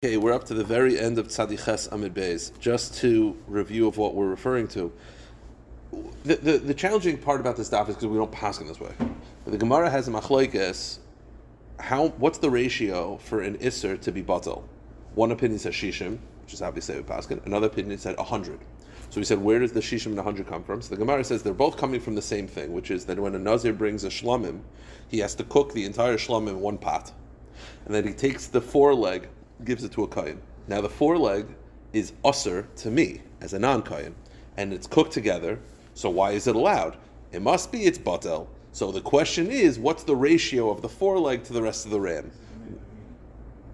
Okay, we're up to the very end of Tzadiches Amid Beis. Just to review of what we're referring to, the challenging part about this daf is because we don't pass in this way. But the Gemara has a machlokes. What's the ratio for an isser to be batal? One opinion says shishim, which is obviously a paskin. Another opinion said 100. So we said, where does the shishim and 100 come from? So the Gemara says they're both coming from the same thing, which is that when a nazir brings a shlamim, he has to cook the entire shlamim in one pot, and then he takes the foreleg, gives it to a kohen. Now the foreleg is usser to me as a non-kohen, and it's cooked together. So why is it allowed? It must be it's batel. So the question is, what's the ratio of the foreleg to the rest of the ram?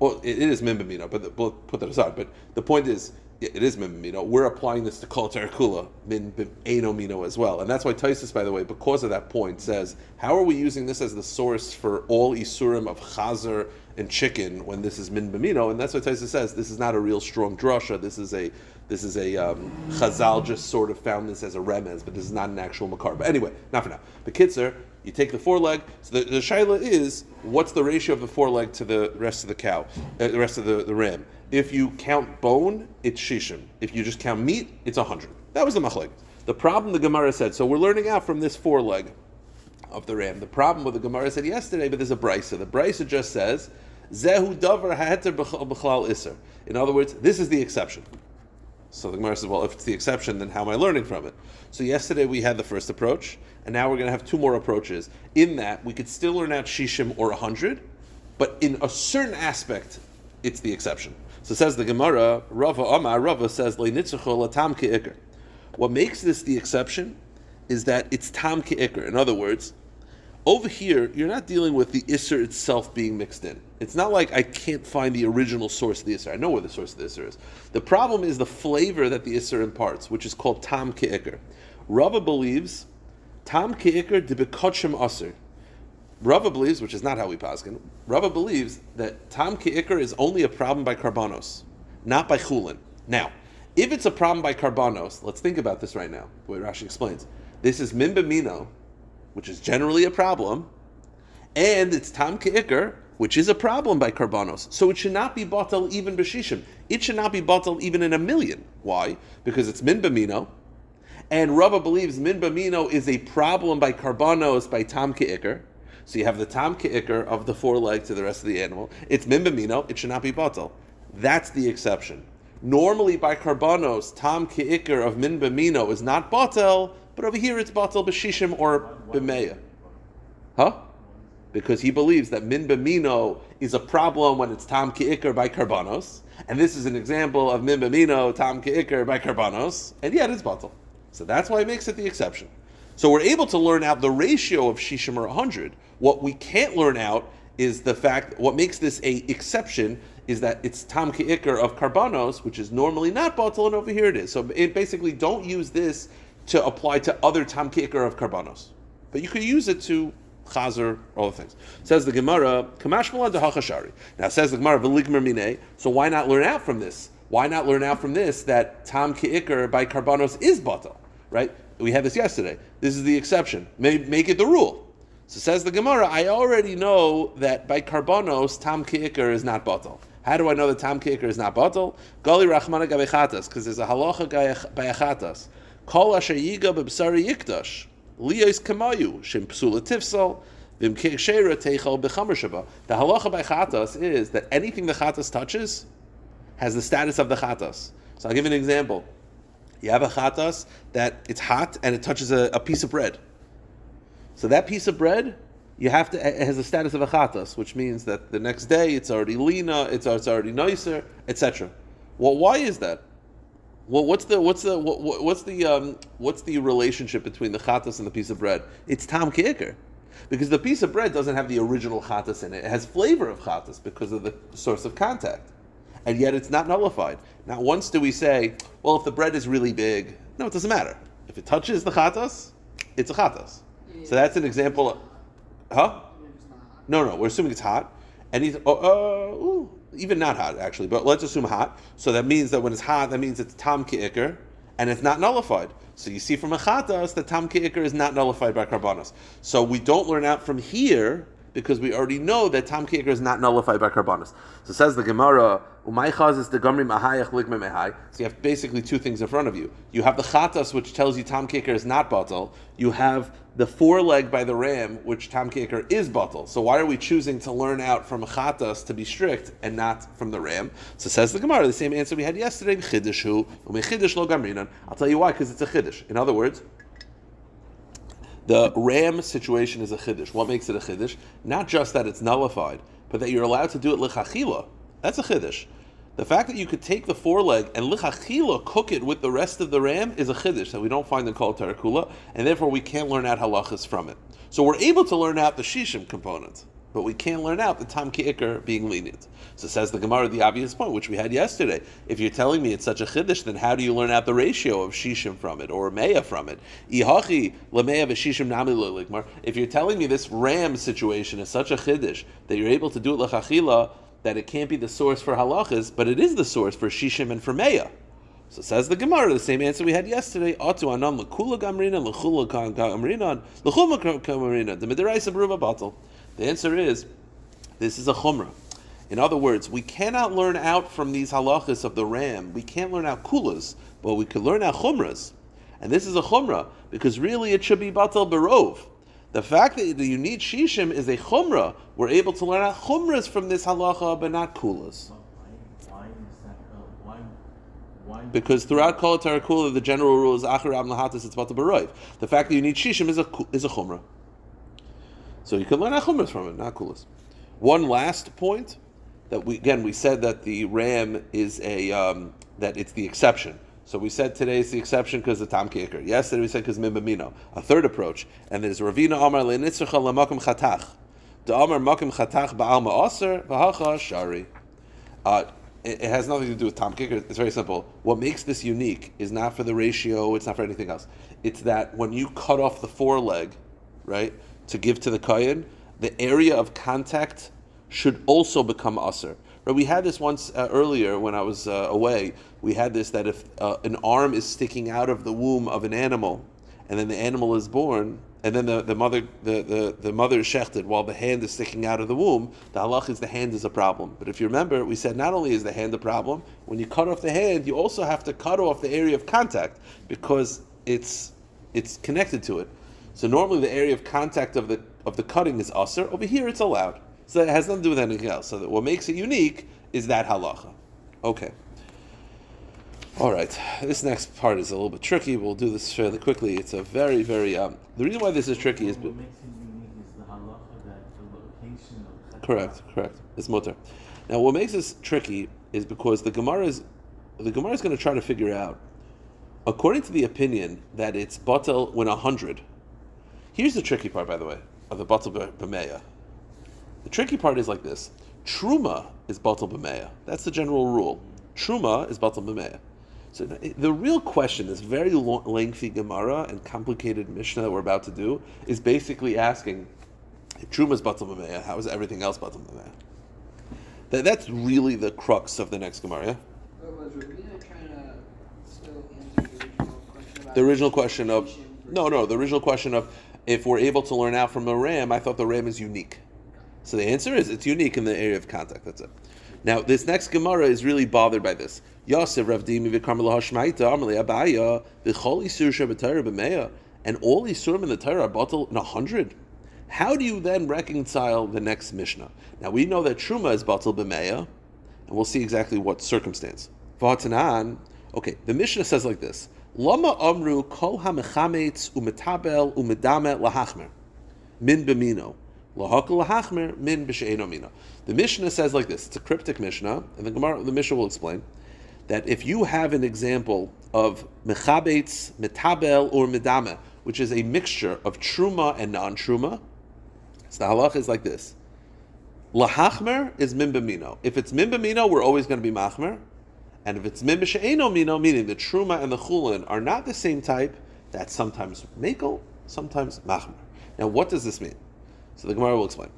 Well, it is mimbamino, but we'll put that aside. But the point is, it is mimbamino. We're applying this to kol terakula, min-eno-mino as well. And that's why Taisus, by the way, because of that point, says, how are we using this as the source for all isurim of chazer and chicken when this is min b'mino? And that's what Taisus says. This is not a real strong drasha. This is a Chazal just sort of found this as a remez, but this is not an actual makar. But anyway, not for now. The kitzer, you take the foreleg. So the shaila is, what's the ratio of the foreleg to the rest of the cow, the rest of the ram? If you count bone, it's shishim. If you just count meat, it's 100. That was the machlek. The problem the Gemara said, so we're learning out from this foreleg of the ram. The problem with the Gemara said yesterday, but there's a brisa. The brisa just says, Zehu davar ha'eter b'chlal iser. In other words, this is the exception. So the Gemara says, well, if it's the exception, then how am I learning from it? So yesterday we had the first approach, and now we're going to have two more approaches. In that, we could still learn out shishim or 100, but in a certain aspect, it's the exception. So says the Gemara, Rava says, tam ke'ikr. What makes this the exception is that it's tam ke'ikr. In other words, over here, you're not dealing with the isser itself being mixed in. It's not like I can't find the original source of the isser. I know where the source of the isser is. The problem is the flavor that the isser imparts, which is called tam ke'ikr. Rava believes tam ke'ikr dibekotchem aser. Rava believes, which is not how we paskin, Rava believes that tam ke'ikr is only a problem by karbanos, not by Chullin. Now, if it's a problem by karbanos, let's think about this right now, the way Rashi explains. This is min b'mino, which is generally a problem, and it's tam ke'ikr, which is a problem by karbanos. So it should not be batal even b'shishim. It should not be batal even in a million. Why? Because it's min b'mino, and Rava believes min b'mino is a problem by karbanos by tam ke'ikr. So you have the tam ke'ikr of the foreleg to the rest of the animal. It's min b'mino, it should not be batal. That's the exception. Normally by karbanos, tam ke'ikr of min b'mino is not batal, but over here it's batal b'shishim or b'meya. Huh? Because he believes that min b'mino is a problem when it's tam ke'ikr by karbanos, and this is an example of min b'mino, tam ke'ikr by karbanos, and yet it's batal. So that's why he makes it the exception. So we're able to learn out the ratio of shishim or 100. What we can't learn out is the fact, what makes this a exception is that it's tam ke'ikr of karbanos, which is normally not batal, and over here it is. So it basically, don't use this to apply to other tam ke'ikr of karbanos. But you could use it to chazer, all the things. Says the Gemara, Kamash Malad hachashari. Now says the Gemara, V'ligmer minei, so why not learn out from this? Why not learn out from this that tam ke'ikr by karbanos is batal, right? We had this yesterday. This is the exception. Make it the rule. So says the Gemara, I already know that by karbanos, tam ke'ikr is not batal. How do I know that tam ke'ikr is not batal? Gali rachmana gabechatas, because there's a halacha gabechatas. Kol asher yiga b'bsari yikdash. Liyos kamayu, shem psula tifsal, vim ke'shera teichel b'chamer shaba. The halacha by chatas is that anything the chatas touches has the status of the chatas. So I'll give you an example. You have a chatas that it's hot and it touches a piece of bread. So that piece of bread, it has the status of a chatas, which means that the next day it's already lina, it's already nicer, etc. Well, why is that? Well, what's the relationship between the chatas and the piece of bread? It's tam ke'ikr, because the piece of bread doesn't have the original chatas in it. It has flavor of chatas because of the source of contact, and yet it's not nullified. Not once do we say, well, if the bread is really big, no, it doesn't matter. If it touches the chatas, it's a chatas. So that's an example of, huh? No, we're assuming it's hot. And he's, even not hot actually, but let's assume hot. So that means that when it's hot, that means it's tam ke'ikr, and it's not nullified. So you see from a chatas that tam ke'ikr is not nullified by karbanos. So we don't learn out from here because we already know that Tam Keker is not nullified by Karbanis. So says the Gemara, Umaychaz the Gamri Mahayach Ligme Mehai. So you have basically two things in front of you. You have the Chatas, which tells you Tam Keker is not Batal. You have the foreleg by the ram, which Tam Keker is Batal. So why are we choosing to learn out from a Chatas to be strict and not from the ram? So says the Gemara, the same answer we had yesterday, Chidishu, Umechidish lo Gamrinan. I'll tell you why, because it's a Chiddish. In other words, the ram situation is a chiddush. What makes it a chiddush? Not just that it's nullified, but that you're allowed to do it lichachila. That's a chiddush. The fact that you could take the foreleg and lichachila cook it with the rest of the ram is a chiddush that we don't find in Kol Tarakula, and therefore we can't learn out halachas from it. So we're able to learn out the shishim component, but we can't learn out the Tam Keker being lenient. So says the Gemara, the obvious point, which we had yesterday. If you're telling me it's such a chiddush, then how do you learn out the ratio of shishim from it, or meya from it? Ihachi lemeya v'shishim nami lo. If you're telling me this ram situation is such a chiddush that you're able to do it lechachila, that it can't be the source for halachas, but it is the source for shishim and for meya. So says the Gemara, the same answer we had yesterday. Atu anan lekula gamrinan, lechula gamrinan, lechuma gamrinan. The midiraisa beruba batal. The answer is, this is a chumrah. In other words, we cannot learn out from these halachas of the ram. We can't learn out kulas, but we can learn out chumras. And this is a chumrah, because really it should be batal berov. The fact that you need shishim is a chumrah. We're able to learn out chumras from this halacha, but not kulas. Why is that? Why? Because throughout Kol Tarakula, the general rule is Achar Am Lahatas, it's batal berov. The fact that you need shishim is a chumrah. So you can learn out chumras from it, not kulas. One last point. That we said that the ram is that it's the exception. So we said today it's the exception because of Tam Keker. Yesterday we said because Mimbamino. A third approach, and there's Ravina Amar leNitzracha leMakom Chatach. The Amar Makom Chatach Ba'al Ma'aser V'Hacha Shari. It has nothing to do with Tam Keker. It's very simple. What makes this unique is not for the ratio. It's not for anything else. It's that when you cut off the foreleg, right, to give to the kohen, the area of contact should also become aser. Right? We had this once earlier when I was away. We had this that if an arm is sticking out of the womb of an animal, and then the animal is born, and then the mother is shechted while the hand is sticking out of the womb, the halach is the hand is a problem. But if you remember, we said not only is the hand a problem, when you cut off the hand, you also have to cut off the area of contact because it's connected to it. So normally the area of contact of the cutting is aser. Over here it's allowed. So it has nothing to do with anything else. So that what makes it unique is that halacha. Okay. All right. This next part is a little bit tricky. We'll do this fairly quickly. It's a very, very... the reason why this is tricky is... What makes it unique is the halacha that the location of... Correct. It's mutter. Now, what makes this tricky is because the Gemara is going to try to figure out, according to the opinion that it's batal when 100. Here's the tricky part, by the way, of the batal b'meya. The tricky part is like this. Truma is batal b'meya. That's the general rule. Truma is batal b'meya. So the real question, this very lengthy Gemara and complicated Mishnah that we're about to do, is basically asking, if Truma is batal b'meya, how is everything else batal b'meya? That's really the crux of the next Gemara, yeah? Was Rabina trying to still answer the original question of... No, the original question of, if we're able to learn out from a ram, I thought the ram is unique. So the answer is it's unique in the area of contact. That's it. Now this next Gemara is really bothered by this. Yosef Rav Dimi v'Karmel Hashmaita Amarli Abaya v'Chol Isur Shabbatayra b'Meya, and all Isurim in the Torah are batal in 100. How do you then reconcile the next Mishnah? Now we know that Truma is batal b'Meya, and we'll see exactly what circumstance. V'Hatanan. Okay, the Mishnah says like this: Lama Amru Kol HaMechametz Umetabel Umedame Lahachmer Min B'Mino. The Mishnah says like this. It's a cryptic Mishnah, and the Mishnah will explain that if you have an example of mechabetz, metabel, or medame, which is a mixture of truma and non-truma, so the halach is like this. Lahachmer is min b'mino. If it's min b'mino, we're always going to be machmer, and if it's min b'she'eno mino, meaning the truma and the chulin are not the same type, that's sometimes mekel, sometimes machmer. Now, what does this mean? So the Gemara will explain.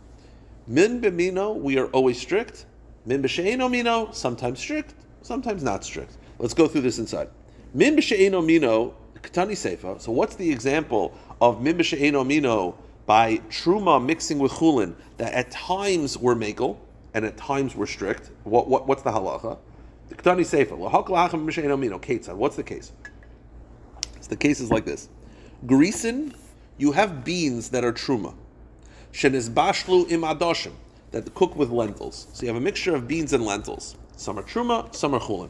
Min b'mino, we are always strict. Min b'she'eno mino, sometimes strict, sometimes not strict. Let's go through this inside. Min b'she'eno mino, katani seifa. So what's the example of min b'she'eno mino by truma mixing with chulin that at times were makel and at times were strict. What's the halacha? The Ketani Sefer. What's the case? So the case is like this. Grisin, you have beans that are truma. Shenis bashlu im adoshim, that cook with lentils. So you have a mixture of beans and lentils. Some are truma, some are chulin.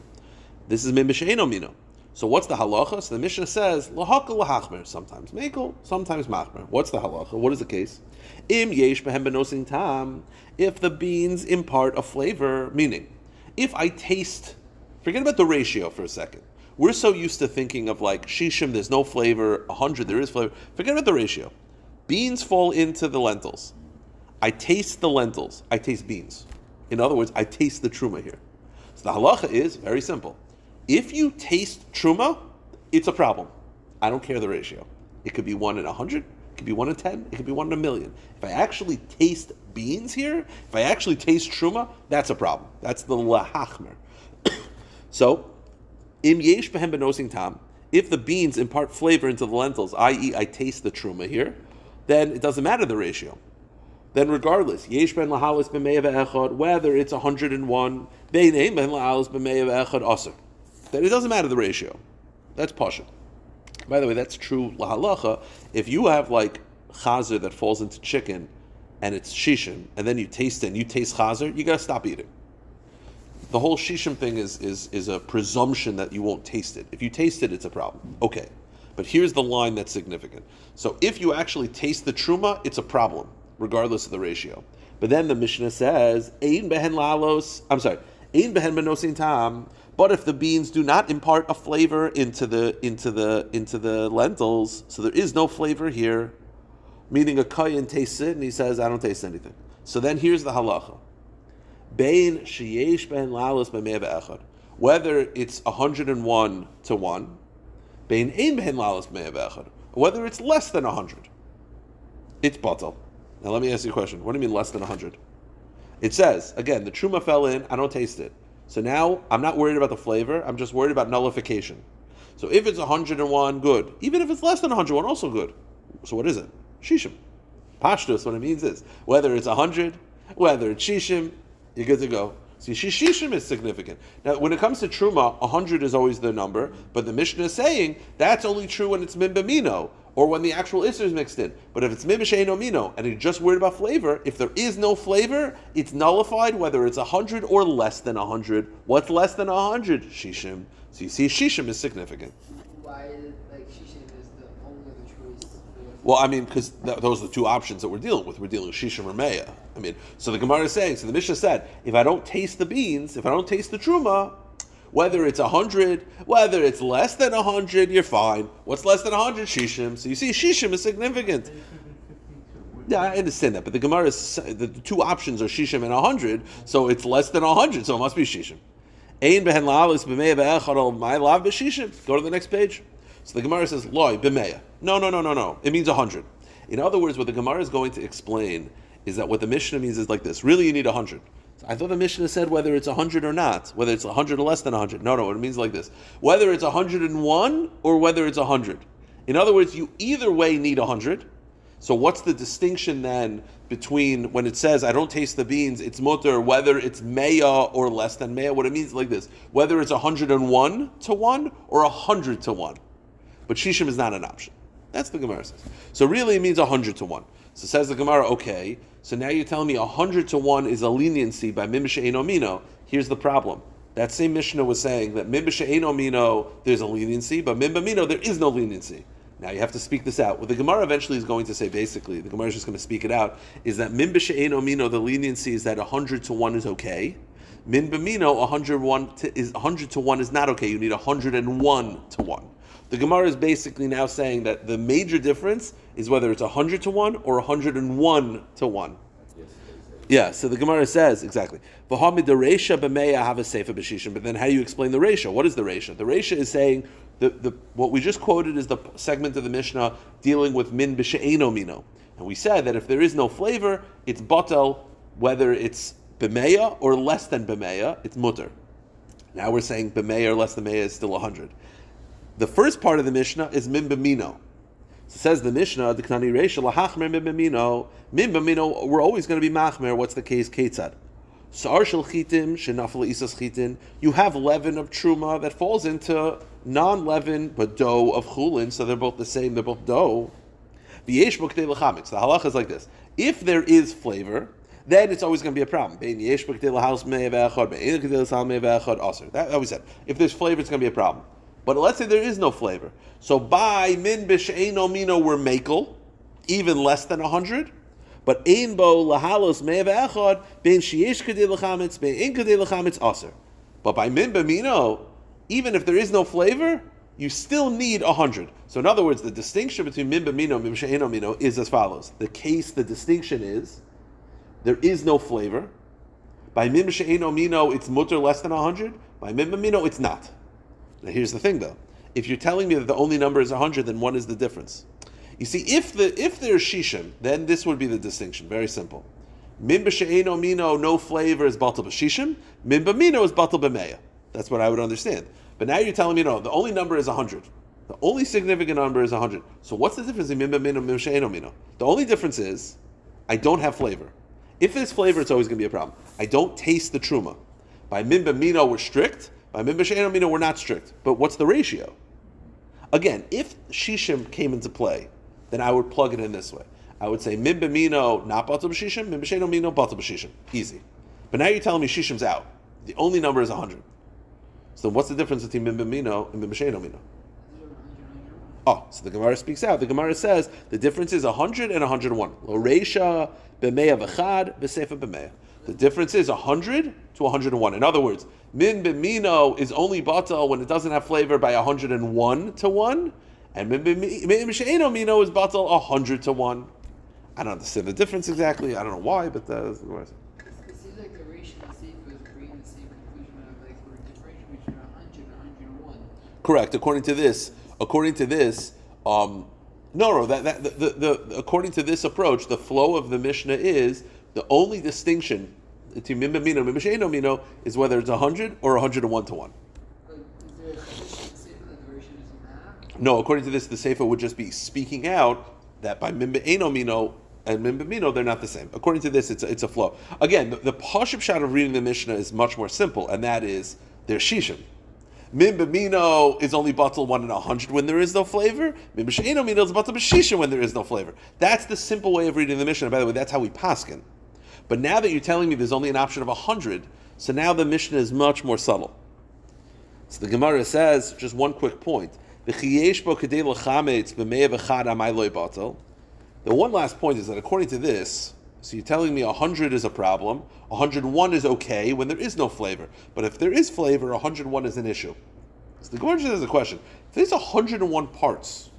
This is min b'she'eno mino. So what's the halacha? So the Mishnah says, lahakal lahachmer, sometimes mekel, sometimes machmer. What's the halacha? What is the case? Im yesh behem benosin tam, if the beans impart a flavor, meaning, if I taste, forget about the ratio for a second. We're so used to thinking of like shishim, there's no flavor, 100, there is flavor. Forget about the ratio. Beans fall into the lentils. I taste the lentils. I taste beans. In other words, I taste the truma here. So the halacha is very simple. If you taste truma, it's a problem. I don't care the ratio. It could be 1 in 100, it could be 1 in 10, it could be 1 in a million. If I actually taste beans here, if I actually taste truma, that's a problem. That's the lahachmer. So, im yesh behem benosin tam, if the beans impart flavor into the lentils, i.e. I taste the truma here, then it doesn't matter the ratio. Then regardless, yesh ben lahalis b'meya ve'echad, whether it's 101, bein ben lahalis b'meya ve'echad aser. Then it doesn't matter the ratio. That's pasha. By the way, that's true lahalacha. If you have like chazer that falls into chicken and it's shishim, and then you taste it and you taste chazer, you gotta stop eating. The whole shishim thing is a presumption that you won't taste it. If you taste it, it's a problem. Okay. But here's the line that's significant. So if you actually taste the truma, it's a problem, regardless of the ratio. But then the Mishnah says, ein behen benosin tam. But if the beans do not impart a flavor into the lentils, so there is no flavor here, meaning a kohen tastes it and he says, I don't taste anything. So then here's the halacha. Bein sheyesh ben lalos b'mei ve'echad. Whether it's 101 to 1, bein ein behen lalos b'mei ve'echad. Whether it's less than 100, it's batal. Now let me ask you a question. What do you mean less than 100? It says, again, the truma fell in, I don't taste it. So now I'm not worried about the flavor, I'm just worried about nullification. So if it's 101, good. Even if it's less than 101, also good. So what is it? Shishim. Pashtus, what it means is, whether it's 100, whether it's shishim, you're good to go. See, shishim is significant. Now, when it comes to truma, 100 is always the number, but the Mishnah is saying that's only true when it's min b'mino, or when the actual isser is mixed in. But if it's min b'she'eno mino, and you're just worried about flavor, if there is no flavor, it's nullified whether it's 100 or less than 100. What's less than 100? Shishim. So you see, shishim is significant. Why is it like shishim is the only other choice? Well, I mean, because those are the two options that we're dealing with. We're dealing with shishim or meya. I mean, so the Gemara is saying, so the Mishnah said, if I don't taste the beans, if I don't taste the truma, whether it's 100, whether it's less than 100, you're fine. What's less than 100? Shishim. So you see, shishim is significant. Yeah, I understand that, but the Gemara is, the two options are shishim and 100, so it's less than 100, so it must be shishim. Ein behen la'alis b'meya ve'echad al my lav b'shishim. Go to the next page. So the Gemara says, loy b'meya. No. It means 100. In other words, what the Gemara is going to explain is that what the Mishnah means is like this. Really, you need 100. So I thought the Mishnah said whether it's 100 or not, whether it's 100 or less than 100. No, it means like this. Whether it's 101 or whether it's 100. In other words, you either way need 100. So what's the distinction then between when it says, I don't taste the beans, it's mutter, whether it's meya or less than meya? What it means is like this. Whether it's 101 to 1 or 100 to 1. But shishim is not an option. That's the Gemara says. So really it means 100 to 1. So says the Gemara, okay, so now you're telling me 100 to 1 is a leniency by mim b'she'eno mino. Here's the problem. That same Mishnah was saying that mim b'she'eno mino, there's a leniency, but mim b'mino, there is no leniency. Now you have to speak this out. What the Gemara eventually is going to say, basically, the Gemara is just going to speak it out, is that mim b'she'eno mino, the leniency is that 100 to 1 is okay. Min b'mino, 100 to 1 is not okay. You need 101 to 1. The Gemara is basically now saying that the major difference is whether it's 100 to 1 or 101 to 1. Yeah, so the Gemara says, exactly. But then how do you explain the ratio? What is the ratio? The ratio is saying, what we just quoted is the segment of the Mishnah dealing with min b'she'eno mino. And we said that if there is no flavor, it's batel, whether it's b'meya or less than b'meya, it's mutter. Now we're saying b'meya or less than b'meya is still 100. The first part of the Mishnah is min b'mino. Says the Mishnah, the Knani Reisha lahachmer min b'mino, we're always going to be machmer. What's the case? Ketzad. Sa'ar shel chitim shenafel isas chitin. You have leaven of truma that falls into non-leaven but dough of chulin, so they're both the same. They're both dough. V'yesh b'ktei l'chametz. The halacha is like this: if there is flavor, then it's always going to be a problem. That we said. If there's flavor, it's going to be a problem. But let's say there is no flavor. So by min b'she'eino mino we're makel, even less than 100. But ein bo lahalos mei ve'echad ben sheyesh kadei l'chametz ben ein kadei l'chametz aser. But by min b'mino, even if there is no flavor, you still need 100. So in other words, the distinction between min b'mino and min b'she'eino mino is as follows. The distinction is there is no flavor. By min b'she'eino mino, it's mutter less than 100. By min b'mino, it's not. Now here's the thing though. If you're telling me that the only number is 100, then what is the difference? You see, if there's shishim, then this would be the distinction. Very simple. Min b'she'eino mino, no flavor is batal b'shishim. Min b'mino is batal b'meya. That's what I would understand. But now you're telling me no, the only number is 100. The only significant number is 100. So what's the difference in min b'mino and min b'she'eino mino? The only difference is I don't have flavor. If there's flavor, it's always going to be a problem. I don't taste the truma. By min b'mino, we're strict. By min b'she'eino mino, we're not strict. But what's the ratio? Again, if shishim came into play, then I would plug it in this way. I would say min b'mino not batal b'shishim, min b'she'eino mino batal b'shishim. Easy. But now you're telling me shishim's out. The only number is 100. So what's the difference between min b'mino and min b'she'eino mino? Oh, so the Gemara speaks out. The Gemara says the difference is 100 and 101. Lo reisha b'meya v'chad v'sefa b'meya. The difference is 100 to 101. In other words, min b'mino is only batal when it doesn't have flavor by 101 to 1, and min b'she'eino mino is batal 100 to 1. I don't understand the difference exactly. I don't know why, but that's the Gemara says. It seems like the ratio and the sefer is bringing the same conclusion of like we're differentiating between 100 and 101. Correct. According to this, according to this approach, the flow of the Mishnah is the only distinction between min b'mino and min b'she'eino mino is whether it's 100 or 101 to 1. But is there a sefer that the ratio doesn't have? No, according to this, the sefer would just be speaking out that by min b'eino mino and min b'mino, they're not the same. According to this, it's a flow. Again, the pashut shot of reading the Mishnah is much more simple, and that is there's shishim. Min b'mino is only batal 1 in 100 when there is no flavor. Min b'she'eino mino is batal b'shishim when there is no flavor. That's the simple way of reading the Mishnah. By the way, that's how we paskin. But now that you're telling me there's only an option of 100, so now the Mishnah is much more subtle. So the Gemara says, just one quick point. The one last point is that according to this, so you're telling me 100 is a problem, 101 is okay when there is no flavor. But if there is flavor, 101 is an issue. So the Gemara just has a question. If there's 101 parts,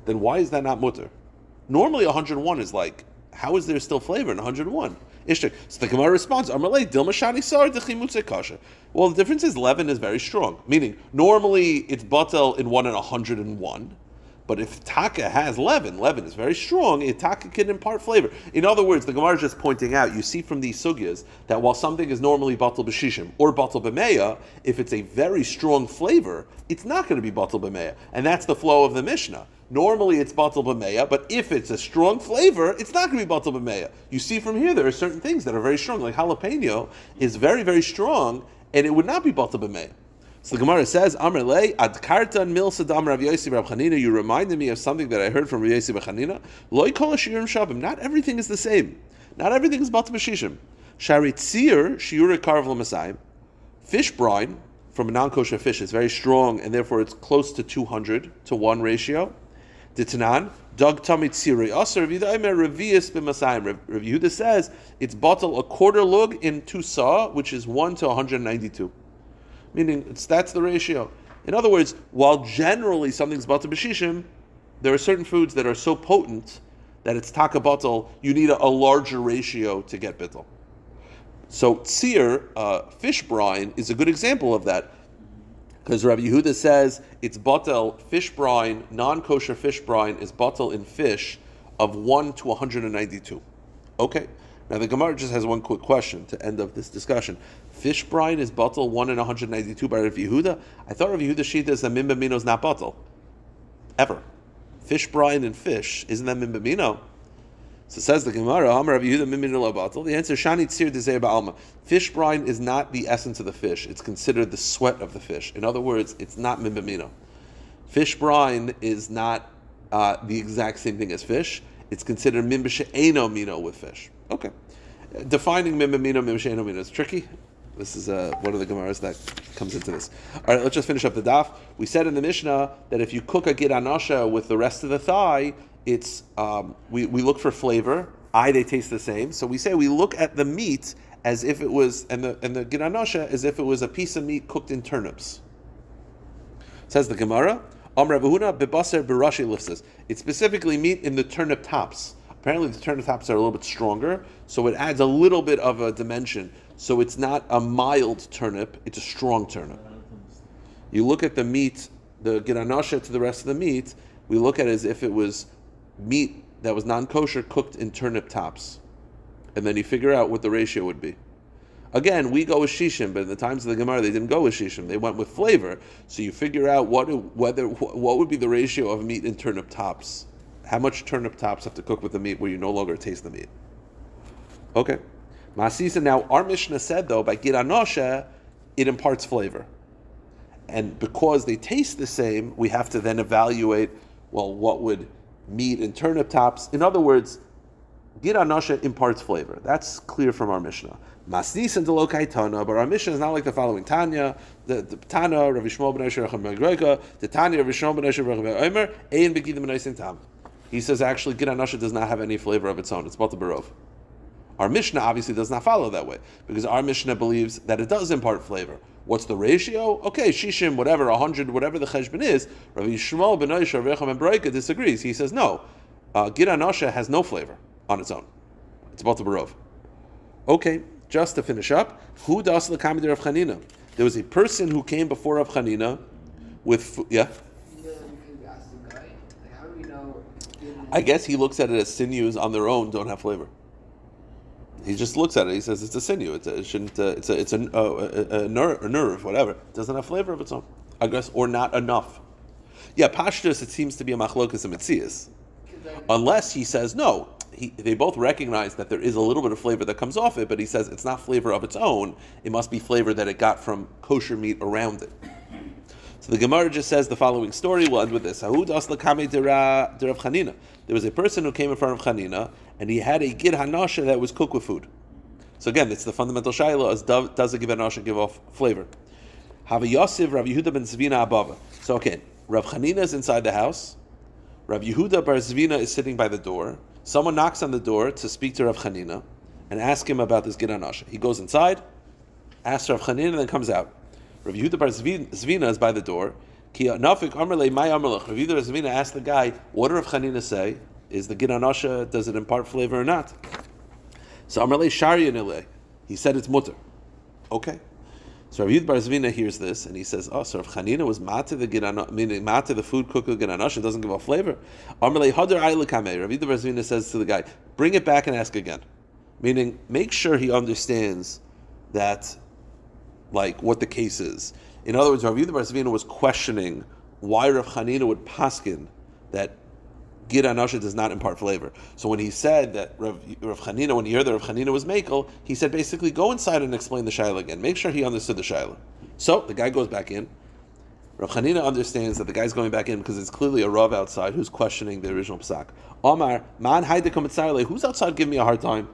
then why is that not mutter? Normally 101 is like, how is there still flavor in 101? So the Gemara responds, well, the difference is leaven is very strong. Meaning, normally it's batel in 1 in 101. But if taka has leaven is very strong, taka can impart flavor. In other words, the Gemara is just pointing out, you see from these sugyas, that while something is normally batal b'shishim or batal b'meya, if it's a very strong flavor, it's not going to be batal b'meya. And that's the flow of the Mishnah. Normally it's batal b'meya, but if it's a strong flavor, it's not going to be batal b'meya. You see from here, there are certain things that are very strong, like jalapeno is very, very strong, and it would not be batal b'meya. So the Gemara says, Amr lei, ad kartan mil sadam Rav Yosi Rav Chanina, you reminded me of something that I heard from Rav Yosi Rav Chanina. Loi kol shiurim shavim. Not everything is the same. Not everything is batal b'shishim. Sharit tzir shiur karv l'masayim. Fish brine from a non-kosher fish is very strong, and therefore it's close to 200 to 1 ratio. Ditanan, Dag Tamit Siri Aser, Vidaimer Revius Bimasayim. Rav Yehuda says it's batal a quarter lug in 2 saw, which is 1 to 192. Meaning that's the ratio. In other words, while generally something's batal b'shishim, there are certain foods that are so potent that it's taka batal, you need a larger ratio to get bittul. So tzir, fish brine, is a good example of that. Because Rabbi Yehuda says it's batal fish brine, non-kosher fish brine is batal in fish of 1 to 192. Okay. Now the Gemara just has one quick question to end up this discussion. Fish brine is batal 1 in 192 by Rabbi Yehuda. I thought Rabbi Yehuda shita is that min b'mino is not batal. Ever. fish brine and fish, isn't that min b'mino? So says the Gemara, Amar Rabbi Yehuda min b'mino lo batel. The answer, Shani tzir d'zeh ba'alma. Fish brine is not the essence of the fish. It's considered the sweat of the fish. In other words, it's not min b'mino. Fish brine is not the exact same thing as fish. It's considered min b'she'eno mino with fish. Okay. Defining min b'mino, min b'she'eno mino is tricky. This is one of the Gemaras that comes into this. All right, let's just finish up the daf. We said in the Mishnah that if you cook a gid anosha with the rest of the thigh, it's we look for flavor. They taste the same. So we say we look at the meat as if it was, and the gid anosha as if it was a piece of meat cooked in turnips. Says the Gemara, Amar Rabbi bebaser berashi lifses. It's specifically meat in the turnip tops. Apparently the turnip tops are a little bit stronger, so it adds a little bit of a dimension. So it's not a mild turnip, it's a strong turnip. You look at the meat, the gid anosha to the rest of the meat, we look at it as if it was meat that was non-kosher cooked in turnip tops. And then you figure out what the ratio would be. Again, we go with shishim, but in the times of the Gemara, they didn't go with shishim. They went with flavor. So you figure out what would be the ratio of meat in turnip tops. How much turnip tops have to cook with the meat where you no longer taste the meat? Okay. Masisa, now our Mishnah said though, by gid anosha, it imparts flavor. And because they taste the same, we have to then evaluate, well, what would meat and turnip tops? In other words, gid anosha imparts flavor. That's clear from our Mishnah. Masnis and Delokai Tana, but our Mishnah is not like the following. Tanya, the Tana, Rav Shmuel ben Asher Recham Megreka, the Tanya, Rav Shmuel ben Asher Recham Omer, Ein Begidim Menaisin Tam. He says actually gid anosha does not have any flavor of its own. It's Bata Barov. Our Mishnah obviously does not follow that way, because our Mishnah believes that it does impart flavor. What's the ratio? Okay, shishim, whatever, 100, whatever the cheshbon is. Rav Yishmael ben Aisha Recham Megreka disagrees. He says no, gid anosha has no flavor on its own. It's Bata Barov. Okay. Just to finish up, who does the kamid Rav Chanina? There was a person who came before Rav Chanina with I guess he looks at it as sinews on their own don't have flavor. He just looks at it. He says it's a sinew. It's a nerve, whatever. It doesn't have flavor of its own, I guess, or not enough. Yeah, pashtus. It seems to be a machlokas and mitzias, unless he says no. They both recognize that there is a little bit of flavor that comes off it, but he says it's not flavor of its own. It must be flavor that it got from kosher meat around it. So the Gemara just says the following story. We'll end with this. There was a person who came in front of Chanina, and he had a gid hanasha that was cooked with food. So again, it's the fundamental shayla, as does a gid hanasha give off flavor? Hava Yosef Rav Yehuda ben Zvina abava. So okay, Rav Chanina is inside the house. Rav Yehuda bar Zvina is sitting by the door. Someone knocks on the door to speak to Rav Chanina and ask him about this gid anosha. He goes inside, asks Rav Chanina, and then comes out. Rav Yehuda bar Zvina is by the door. Rav Yehuda bar Zvina asks the guy, what did Rav Chanina say? Is the gid anosha, does it impart flavor or not? So Amar le Shariya nile. He said it's mutter. Okay. So Rav Yehuda bar Zvina hears this and he says, oh, so Rav Chanina was mata the gid anosha, meaning mata the food cooked with gid anosha, doesn't give off flavor. Amar le hadar ay lekame. Rav Yehuda bar Zvina says to the guy, bring it back and ask again. Meaning, make sure he understands that, like, what the case is. In other words, Rav Yehuda bar Zvina was questioning why Rav Chanina would paskin that gid anosha does not impart flavor. So when he said that Rav Chanina, when he heard that Rav Chanina was mekel, he said basically go inside and explain the shayla again. Make sure he understood the shayla. So the guy goes back in. Rav Chanina understands that the guy's going back in because it's clearly a Rav outside who's questioning the original psak. Omar, man hayde who's outside giving me a hard time?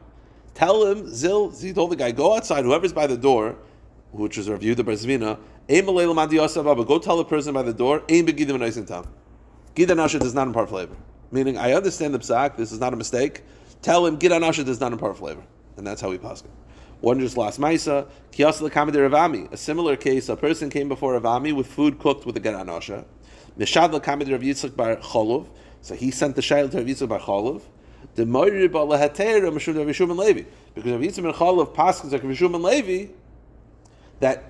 Tell him, he told the guy, go outside, whoever's by the door, which is Rav Yehuda bar Zvina, go tell the person by the door, gid anosha does not impart flavor. Meaning, I understand the psak, this is not a mistake. Tell him, gid anosha does not impart flavor. And that's how we pass it. One just last maisa, kiyas l'kamid Ravami. A similar case, a person came before Ravami with food cooked with the gid anosha. Mishad l'kamid Rav Yitzchak bar Cholov. So he sent the shayla to Rav Yitzchak bar Cholov. The moirib alahater mishum Rav Yishum and Levi. Because Rav Yitzchak bar Cholov passes like Rav Yishum and Levi that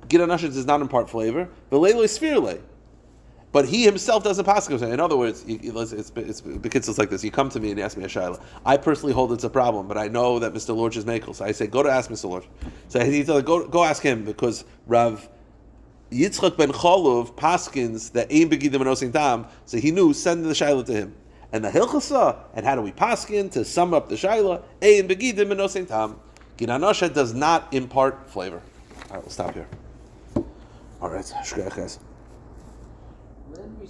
gid anosha does not impart flavor. V'leilo isfirle. But he himself doesn't pass. In other words, it's like this. You come to me and you ask me a shayla. I personally hold it's a problem, but I know that Mr. Lorch is mekel. So I say, go to ask Mr. Lorch. So he tells go ask him because Rav Yitzchak ben Cholov paskins that ein begidim and osin tam, so he knew send the shaila to him. And the hilchasa, and how do we paskin to sum up the shaila? Ein begidim and osin tam. Ginanosha does not impart flavor. All right, we'll stop here. All right, shkach guys. When we